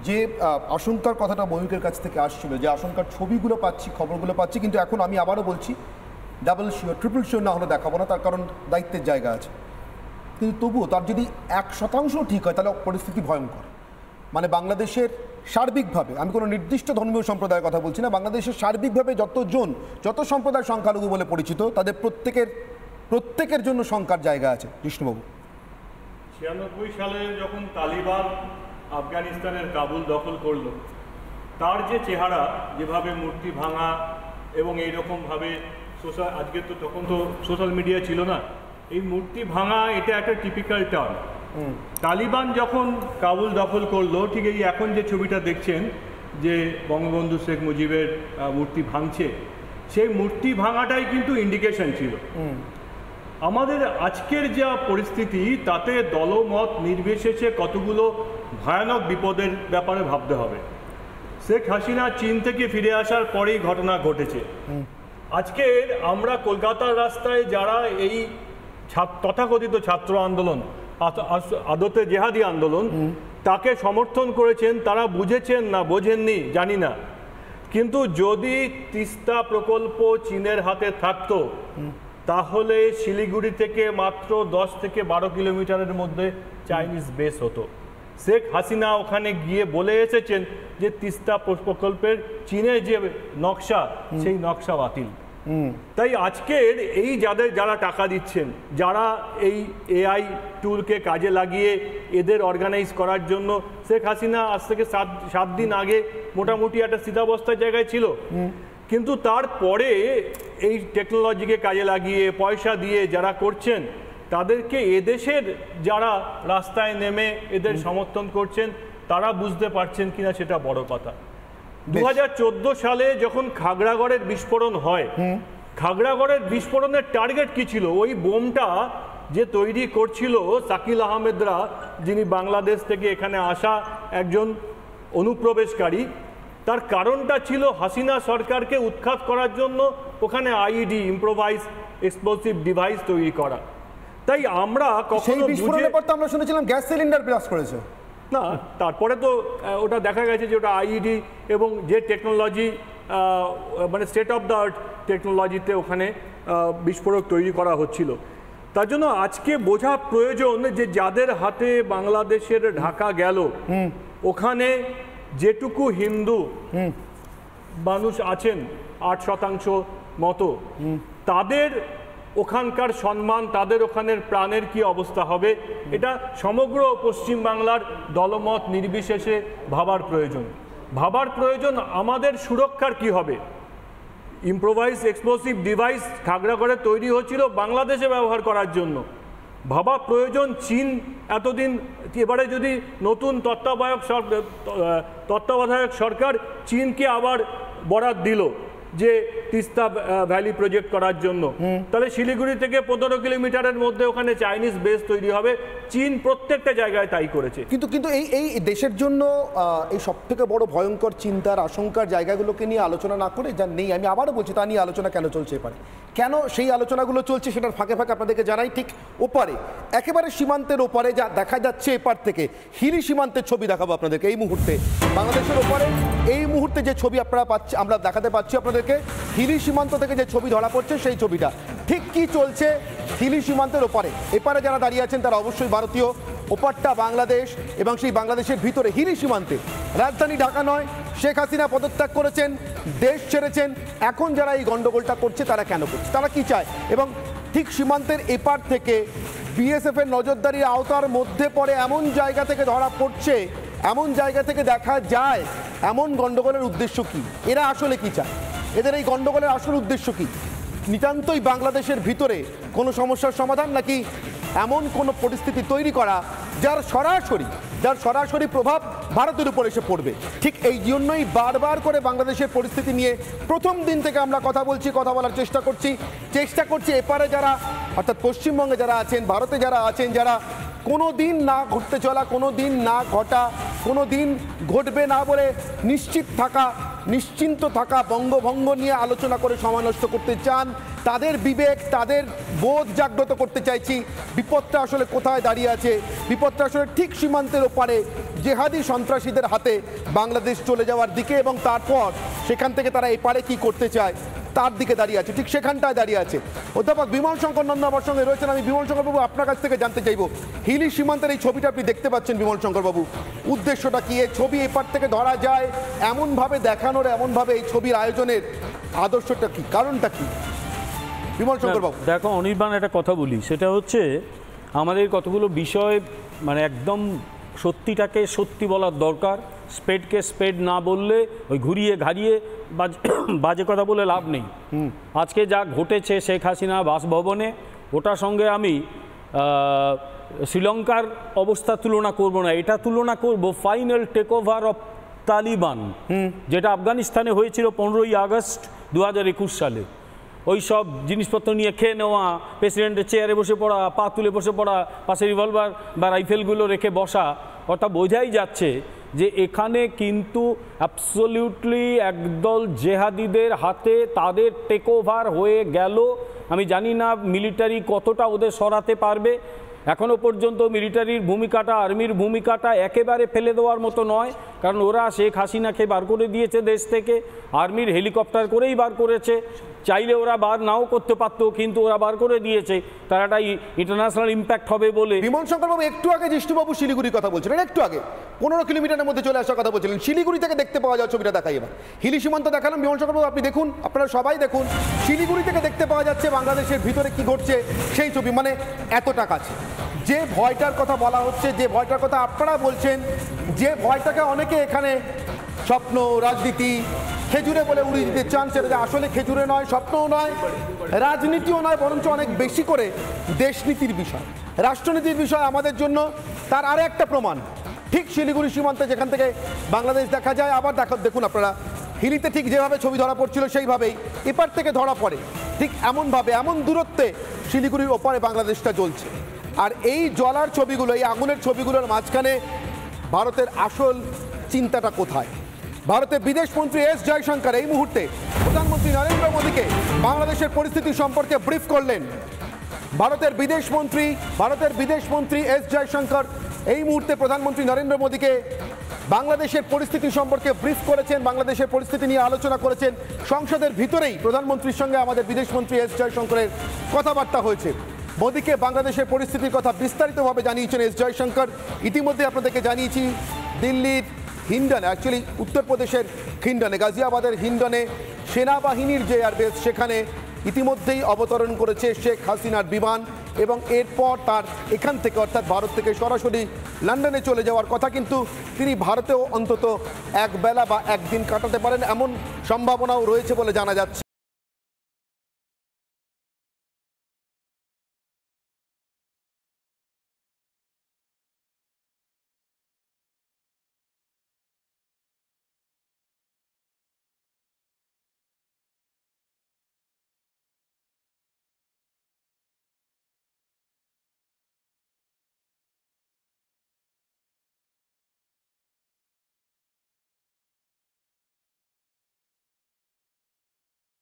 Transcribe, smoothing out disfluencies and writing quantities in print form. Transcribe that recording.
যে আশঙ্কার কথাটা ময়ূকের কাছ থেকে আসছিল, যে আশঙ্কার ছবিগুলো পাচ্ছি, খবরগুলো পাচ্ছি, কিন্তু এখন আমি আবারও বলছি ডাবল শিওর ট্রিপল শিওর না হলে দেখাবো না, তার কারণ দায়িত্বের জায়গা আছে। কিন্তু তবুও তার যদি 1% ঠিক হয় তাহলে পরিস্থিতি ভয়ঙ্কর। মানে বাংলাদেশের সার্বিকভাবে, আমি কোনো নির্দিষ্ট ধর্মীয় সম্প্রদায়ের কথা বলছি না, বাংলাদেশের সার্বিকভাবে যত সম্প্রদায় সংখ্যালঘু বলে পরিচিত তাদের প্রত্যেকের জন্য শঙ্কার জায়গা আছে। কৃষ্ণবাবু, 96 সালে যখন তালিবান আফগানিস্তানের কাবুল দখল করলো, তার যে চেহারা, যেভাবে মূর্তি ভাঙা এবং এইরকমভাবে আজকে তো তখন তো সোশ্যাল মিডিয়া ছিল না, এই মূর্তি ভাঙা এটা একটা টিপিক্যাল টার্ম। তালিবান যখন কাবুল দখল করলো, ঠিক এই এখন যে ছবিটা দেখছেন যে বঙ্গবন্ধু শেখ মুজিবের মূর্তি ভাঙছে, সেই মূর্তি ভাঙাটাই কিন্তু ইন্ডিকেশন ছিল। আমাদের আজকের যা পরিস্থিতি, তাতে দলমত নির্বিশেষে কতগুলো ভয়ানক বিপদের ব্যাপারে ভাবতে হবে। শেখ হাসিনা চীন থেকে ফিরে আসার পরেই ঘটনা ঘটেছে। আজকের আমরা কলকাতার রাস্তায় যারা এই তথাকথিত ছাত্র আন্দোলন, আদতে জেহাদি আন্দোলন, তাকে সমর্থন করেছেন, তারা বুঝেছেন না বোঝেননি জানি না, কিন্তু যদি তিস্তা প্রকল্প চীনের হাতে থাকতো তাহলে শিলিগুড়ি থেকে মাত্র 10 থেকে 12 কিলোমিটারের মধ্যে চাইনিজ বেস হতো। শেখ হাসিনা ওখানে গিয়ে বলে এসেছেন যে তিস্তা প্রকল্পের চীনের যে নকশা, সেই নকশা বাতিল। তাই আজকের এই যারা টাকা দিচ্ছেন, যারা এই এআই টুলকে কাজে লাগিয়ে এদের অর্গানাইজ করার জন্য, শেখ হাসিনা আজ থেকে 7 দিন আগে মোটামুটি একটা স্থিতাবস্থার জায়গায় ছিল, কিন্তু তারপরে এই টেকনোলজিকে কাজে লাগিয়ে পয়সা দিয়ে যারা করছেন, তাদেরকে এদেশের যারা রাস্তায় নেমে এদের সমর্থন করছেন তারা বুঝতে পারছেন কিনা সেটা বড় কথা। 2014 সালে যখন খাগড়াগড়ের বিস্ফোরণ হয়, খাগড়াগড়ের বিস্ফোরণের টার্গেট কি ছিল? ওই বোমটা যে তৈরি করছিল শাকিল আহমেদরা, যিনি বাংলাদেশ থেকে এখানে আসা একজন অনুপ্রবেশকারী, তার কারণটা ছিল হাসিনা সরকারকে উৎখাত করার জন্য ওখানে আইইডি, ইম্প্রোভাইজ এক্সপ্লোসিভ ডিভাইস তৈরি করা। তাই আমরা কখনো বিস্ফোরণের পর তো আমরা শুনেছিলাম গ্যাস সিলিন্ডার ব্লাস্ট করেছে না, তারপরে তো ওটা দেখা গেছে যে ওটা আইইডি এবং যে টেকনোলজি, মানে স্টেট অফ দ্য আর্ট টেকনোলজিতে ওখানে বিস্ফোরক তৈরি করা হচ্ছিল। তার জন্য আজকে বোঝা প্রয়োজন যে যাদের হাতে বাংলাদেশের ঢাকা গেল, ওখানে যেটুকু হিন্দু মানুষ আছেন 8% মতো, তাদের ওখানকার সম্মান, তাদের ওখানের প্রাণের কি অবস্থা হবে, এটা সমগ্র পশ্চিমবাংলার দলমত নির্বিশেষে ভাবার প্রয়োজন। আমাদের সুরক্ষার কি হবে? ইম্প্রোভাইজ এক্সপ্লোসিভ ডিভাইস খাগড়াগড়ে তৈরি হচ্ছিল বাংলাদেশে ব্যবহার করার জন্য। ভাবা প্রয়োজন চীন এতদিন, এবারে যদি নতুন তত্ত্বাবধায়ক সরকার চীনকে আবার বরাত দিল যে তিস্তা ভ্যালি প্রজেক্ট করার জন্য, তাহলে শিলিগুড়ি থেকে 15 কিলোমিটারের মধ্যে ওখানে চাইনিজ বেস তৈরি হবে। চীন প্রত্যেকটা জায়গায় তাই করেছে। কিন্তু এই দেশের জন্য এই সব থেকে বড় ভয়ঙ্কর চিন্তার আশঙ্কার জায়গাগুলোকে নিয়ে আলোচনা না করে যা নেই, আমি আবারও বলছি, তা নিয়ে আলোচনা কেন চলছে এপারে, কেন সেই আলোচনাগুলো চলছে সেটার ফাঁকে ফাঁকে আপনাদেরকে জানাই। ঠিক ওপারে, একেবারে সীমান্তের ওপারে যা দেখা যাচ্ছে, এপার থেকে হিলি সীমান্তের ছবি দেখাবো আপনাদেরকে এই মুহূর্তে। বাংলাদেশের ওপারে এই মুহূর্তে যে ছবি আমরা দেখাতে পাচ্ছি আপনাদেরকে, হিলি সীমান্ত থেকে যে ছবি ধরা পড়ছে সেই ছবিটা ঠিক কি চলছে হিলি সীমান্তের ওপারে। এপারে যারা দাঁড়িয়ে আছেন তারা অবশ্যই ভারতীয়, ওপারটা বাংলাদেশ, এবং সেই বাংলাদেশের ভিতরে হিলি সীমান্তে, রাজধানী ঢাকা নয়, শেখ হাসিনা পদত্যাগ করেছেন, দেশ ছেড়েছেন, এখন যারা এই গন্ডগোলটা করছে তারা কেন করছে, তারা কি চায়, এবং ঠিক সীমান্তের এপার থেকে বিএসএফের নজরদারির আওতার মধ্যে পড়ে এমন জায়গা থেকে ধরা পড়ছে, এমন জায়গা থেকে দেখা যায় এমন গন্ডগোলের উদ্দেশ্য কি, এরা আসলে কি চায়, এদের এই গন্ডগোলের আসল উদ্দেশ্য কি? নিতান্তই বাংলাদেশের ভিতরে কোনো সমস্যার সমাধান, নাকি এমন কোনো পরিস্থিতি তৈরি করা যার সরাসরি প্রভাব ভারতের উপর এসে পড়বে? ঠিক এই জন্যই বারবার করে বাংলাদেশের পরিস্থিতি নিয়ে প্রথম দিন থেকে আমরা কথা বলার চেষ্টা করছি এপারে যারা, অর্থাৎ পশ্চিমবঙ্গে যারা আছেন, ভারতে যারা আছেন, যারা কোনো দিন না ঘটতে চলা, কোনো দিন না ঘটা, কোনো দিন ঘটবে না বলে নিশ্চিত থাকা নিশ্চিন্ত থাকা বঙ্গভঙ্গ নিয়ে আলোচনা করে সময় নষ্ট করতে চান, তাদের বিবেক তাদের বোধ জাগ্রত করতে চাইছি। বিপদটা আসলে কোথায় দাঁড়িয়ে আছে? বিপদটা আসলে ঠিক সীমান্তের ওপারে জেহাদি সন্ত্রাসীদের হাতে বাংলাদেশ চলে যাওয়ার দিকে, এবং তারপর সেখান থেকে তারা এপারে কি করতে চায় তার দিকে দাঁড়িয়ে আছে, ঠিক সেখানটায় দাঁড়িয়ে আছে। অধ্যাপক বিমল শঙ্কর নন্দ আমার সঙ্গে রয়েছেন। আমি বিমল শঙ্কর বাবু আপনার কাছ থেকে জানতে চাইব, হিলি সীমান্তের এই ছবিটা আপনি দেখতে পাচ্ছেন বিমল শঙ্কর বাবু, উদ্দেশ্যটা কি? এই ছবি এপার থেকে ধরা যায় এমনভাবে দেখানোর, এমনভাবে এই ছবির আয়োজনের আদর্শটা কি, কারণটা কি বিমল শঙ্কর বাবু? দেখো অনির্বাণ, একটা কথা বলি, সেটা হচ্ছে আমাদের কতগুলো বিষয় মানে একদম সত্যিটাকে সত্যি বলার দরকার। স্পেডকে স্পেড না বললে ওই ঘুরিয়ে ঘাড়িয়ে বাজে কথা বলে লাভ নেই। আজকে যা ঘটেছে শেখ হাসিনা বাসভবনে, ওটার সঙ্গে আমি শ্রীলঙ্কার অবস্থা তুলনা করব না, এটা তুলনা করব final take over of Taliban, যেটা আফগানিস্তানে হয়েছিল 15ই আগস্ট 2021 সালে। ওই সব জিনিসপত্র নিয়ে খেয়ে নেওয়া, প্রেসিডেন্টের চেয়ারে বসে পড়া, পা তুলে বসে পড়া, পাশে রিভলভার বা রাইফেলগুলো রেখে বসা, অর্থাৎ বোঝাই যাচ্ছে যে এখানে কিন্তু অ্যাবসলিউটলি একদল জেহাদিদের হাতে তাদের টেক ওভার হয়ে গেল। আমি জানি না মিলিটারি কতটা ওদের সরাতে পারবে। এখনও পর্যন্ত মিলিটারির ভূমিকাটা, আর্মির ভূমিকাটা একেবারে ফেলে দেওয়ার মতো নয়, কারণ ওরা শেখ হাসিনাকে বার করে দিয়েছে দেশ থেকে, আর্মির হেলিকপ্টার করেই বার করেছে। চাইলে ওরা বার নাও করতে পারতো, কিন্তু ওরা বার করে দিয়েছে, তার একটা ইন্টারন্যাশনাল ইম্প্যাক্ট হবে বলে। বিমল শঙ্কর বাবু একটু আগে জিষ্ণুবাবু শিলিগুড়ির কথা বলছিলেন, একটু আগে 15 কিলোমিটারের মধ্যে চলে আসার কথা বলছিলেন। শিলিগুড়ি থেকে দেখতে পাওয়া যাওয়া ছবিটা দেখাই এবার। হিলি সীমান্ত দেখালাম, বিমল শঙ্কর বাবু আপনি দেখুন, আপনারা সবাই দেখুন, শিলিগুড়ি থেকে দেখতে পাওয়া যাচ্ছে বাংলাদেশের ভিতরে কি ঘটছে সেই ছবি, মানে এতটা কাছে। যে ভয়টার কথা বলা হচ্ছে, যে ভয়টার কথা আপনারা বলছেন, যে ভয়টাকে অনেকে এখানে স্বপ্ন, রাজনীতি, খেজুরে বলে উড়িয়ে দিতে চান, সেটা আসলে খেজুরে নয়, স্বপ্নও নয়, রাজনীতিও নয়, বরঞ্চ অনেক বেশি করে দেশনীতির বিষয়, রাষ্ট্রনীতির বিষয় আমাদের জন্য। তার আরে একটা প্রমাণ, ঠিক শিলিগুড়ি সীমান্তে যেখান থেকে বাংলাদেশ দেখা যায়, আবার দেখুন আপনারা হিলিতে ঠিক যেভাবে ছবি ধরা পড়ছিল সেইভাবেই এপার থেকে ধরা পড়ে, ঠিক এমনভাবে, এমন দূরত্বে শিলিগুড়ির ওপারে বাংলাদেশটা জ্বলছে। আর এই জ্বলার ছবিগুলো, এই আগুনের ছবিগুলোর মাঝখানে ভারতের আসল চিন্তাটা কোথায়? ভারতের বিদেশমন্ত্রী এস জয়শঙ্কর এই মুহূর্তে প্রধানমন্ত্রী নরেন্দ্র মোদীকে বাংলাদেশের পরিস্থিতি সম্পর্কে ব্রিফ করলেন। ভারতের বিদেশমন্ত্রী এস জয়শঙ্কর এই মুহূর্তে প্রধানমন্ত্রী নরেন্দ্র মোদীকে বাংলাদেশের পরিস্থিতি সম্পর্কে ব্রিফ করেছেন, বাংলাদেশের পরিস্থিতি নিয়ে আলোচনা করেছেন। সংসদের ভিতরেই প্রধানমন্ত্রীর সঙ্গে আমাদের বিদেশমন্ত্রী এস জয়শঙ্করের কথাবার্তা হয়েছে। মোদীকে বাংলাদেশের পরিস্থিতির কথা বিস্তারিতভাবে জানিয়েছেন এস জয়শঙ্কর। ইতিমধ্যে আপনাদেরকে জানিয়েছি, দিল্লির হিন্ডনে, অ্যাকচুয়ালি উত্তরপ্রদেশের হিন্ডনে, গাজিয়াবাদের হিন্ডনে সেনাবাহিনীর যে এয়ারবেস, সেখানে ইতিমধ্যেই অবতরণ করেছে শেখ হাসিনার বিমান, এবং এরপর তার এখান থেকে অর্থাৎ ভারত থেকে সরাসরি লন্ডনে চলে যাওয়ার কথা। কিন্তু তিনি ভারতেও অন্তত এক বেলা বা একদিন কাটাতে পারেন এমন সম্ভাবনাও রয়েছে বলে জানা যাচ্ছে।